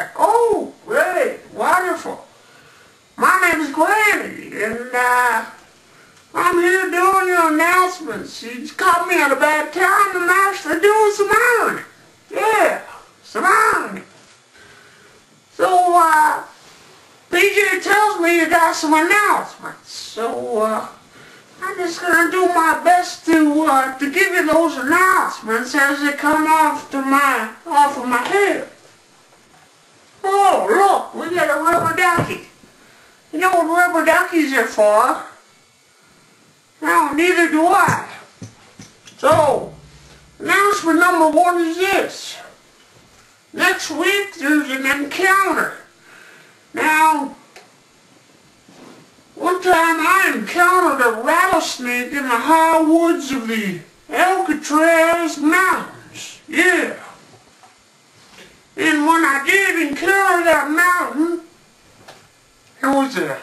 Canada. Oh, great, wonderful. My name is Granny, and I'm here doing your announcements. She caught me at a bad time, and now they're doing some ironing. Yeah, some ironing. So, PJ tells me you got some announcements. So, I'm just gonna do my best to give you those announcements as they come off of my head. Oh, look, we got a rubber ducky. You know what rubber duckies are for? No, neither do I. So, announcement number 1 is this. Next week, there's an encounter. Now, one time I encountered a rattlesnake in the high woods of the Alcatraz Mountains. Yeah. And when I did encounter that mountain, there was a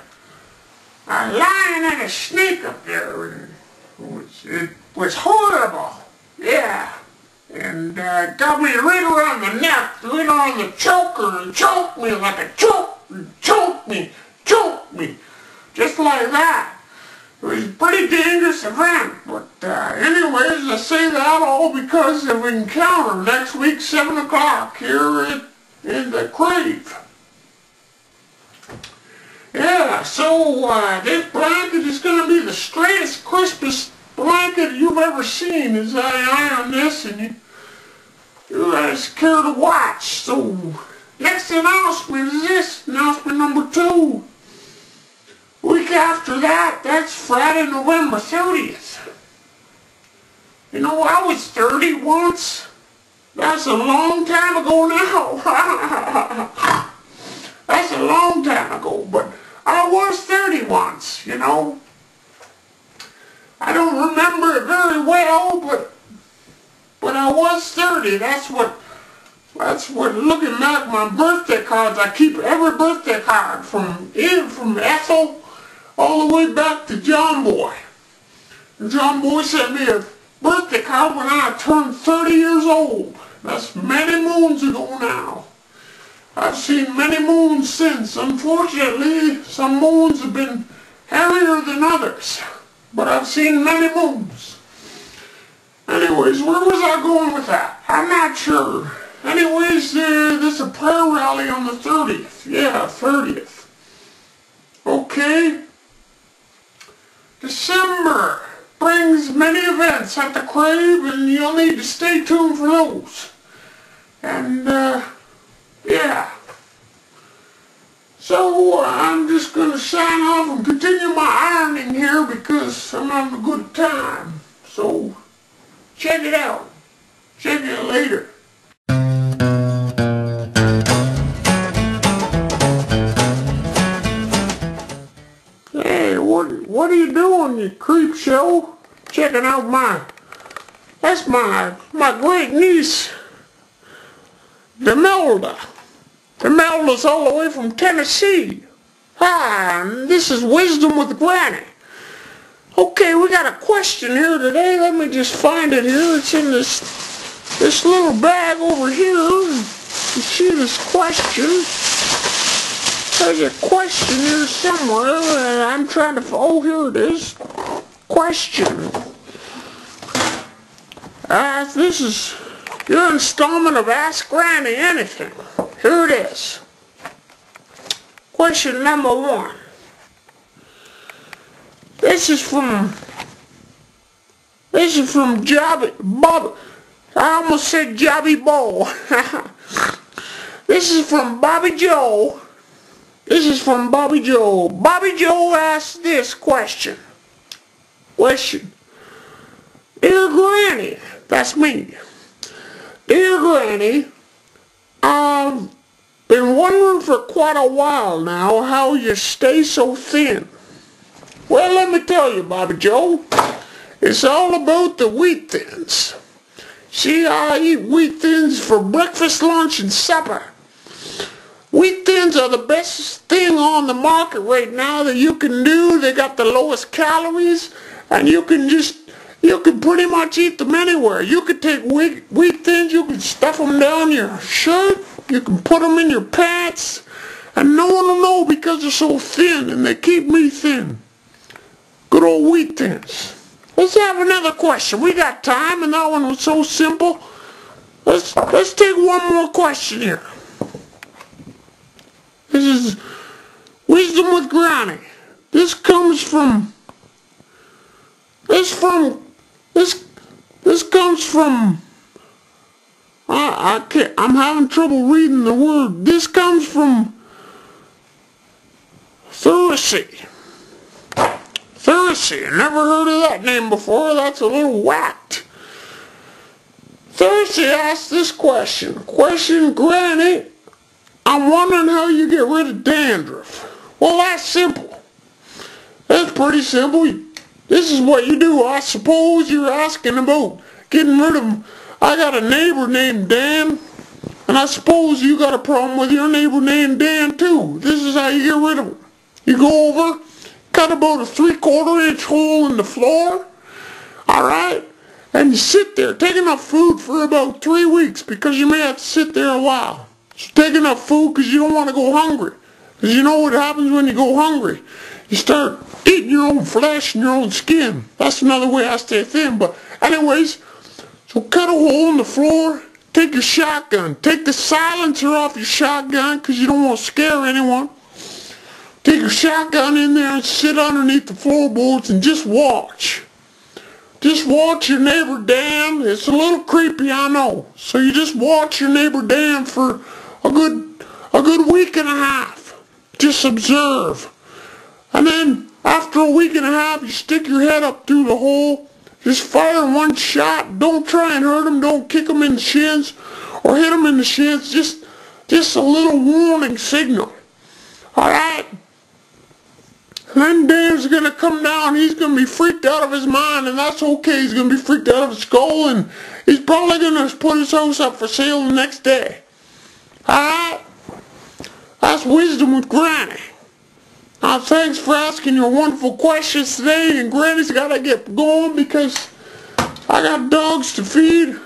lion and a snake up there. It was horrible. Yeah. And got me right around the neck, right on the choker, and choked me like a choke, and choked me. Just like that. It was a pretty dangerous event. But anyways, I say that all because of an encounter next week, 7 o'clock, here in the Crave. Yeah, so this blanket is going to be the straightest, crispest blanket you've ever seen as I iron this, and you guys care to watch. So, next announcement is this, announcement number 2. Week after that, that's Friday, November 30th. You know, I was 30 once. That's a long time ago now. That's a long time ago, but I was 30 once, you know. I don't remember it very well, but I was 30. That's what looking back my birthday cards, I keep every birthday card from Ethel all the way back to John Boy. And John Boy sent me a birthday card when I turned 30 years old. That's many moons ago now. I've seen many moons since. Unfortunately, some moons have been hairier than others. But I've seen many moons. Anyways, where was I going with that? I'm not sure. Anyways, there's a prayer rally on the 30th. Yeah, 30th. Okay. December brings many events at the Crave, and you'll need to stay tuned for those. And, yeah. So, I'm just going to sign off and continue my ironing here because I'm having a good time. So, check it out. Check it later. Hey, what are you doing, you creep show? Checking out that's my great niece, Demelda. Demelda's all the way from Tennessee. Hi, and this is Wisdom with Granny. Okay, we got a question here today. Let me just find it here. It's in this little bag over here. You see this question? There's a question here somewhere, and I'm trying to... Oh, here it is. Question. This is your installment of Ask Granny Anything. Here it is. Question number 1. This is from Bob. I almost said Jobby Bo. This is from Bobby Joe. This is from Bobby Joe. Bobby Joe asked this question. Dear Granny, that's me. Dear Granny, I've been wondering for quite a while now how you stay so thin. Well, let me tell you, Bobby Joe, it's all about the wheat thins. See, I eat wheat thins for breakfast, lunch, and supper. Wheat thins are the best thing on the market right now that you can do. They got the lowest calories, and you can pretty much eat them anywhere. You could take wheat thins, you can stuff them down your shirt, You can put them in your pants, and no one will know because they're so thin, and they keep me thin. Good old wheat thins. Let's have another question. We got time, and that one was so simple. Let's take one more question here. This is Wisdom with Granny. This comes from I'm having trouble reading the word. This comes from Thursday. Never heard of that name before. That's a little whacked. Thursday asked this question. Granny, I'm wondering how you get rid of dandruff. Well, that's simple. That's pretty simple. This is what you do. I suppose you're asking about getting rid of... I got a neighbor named Dan, and I suppose you got a problem with your neighbor named Dan too. This is how you get rid of him. You go over, cut about a 3/4 inch hole in the floor, alright? And you sit there, take enough food for about 3 weeks, because you may have to sit there a while. So take enough food because you don't want to go hungry. Because you know what happens when you go hungry. You start eating your own flesh and your own skin. That's another way I stay thin. But anyways, so cut a hole in the floor, take your shotgun, take the silencer off your shotgun because you don't want to scare anyone. Take your shotgun in there and sit underneath the floorboards and just watch. Just watch your neighbor Dan. It's a little creepy, I know. So you just watch your neighbor Dan for a good week and a half. Just observe. And then after a week and a half, you stick your head up through the hole. Just fire one shot. Don't try and hurt him. Don't kick him in the shins or hit him in the shins. Just a little warning signal. Alright? And then Dan's going to come down. He's going to be freaked out of his mind, and that's okay. He's going to be freaked out of his skull, and he's probably going to put his house up for sale the next day. Alright? That's Wisdom with Granny. Now, thanks for asking your wonderful questions today, and Granny's got to get going because I got dogs to feed,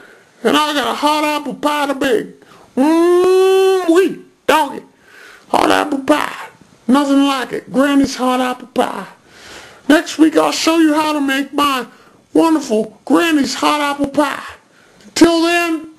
and I got a hot apple pie to bake. Wee, doggy. Hot apple pie. Nothing like it. Granny's hot apple pie. Next week, I'll show you how to make my wonderful Granny's hot apple pie. Until then,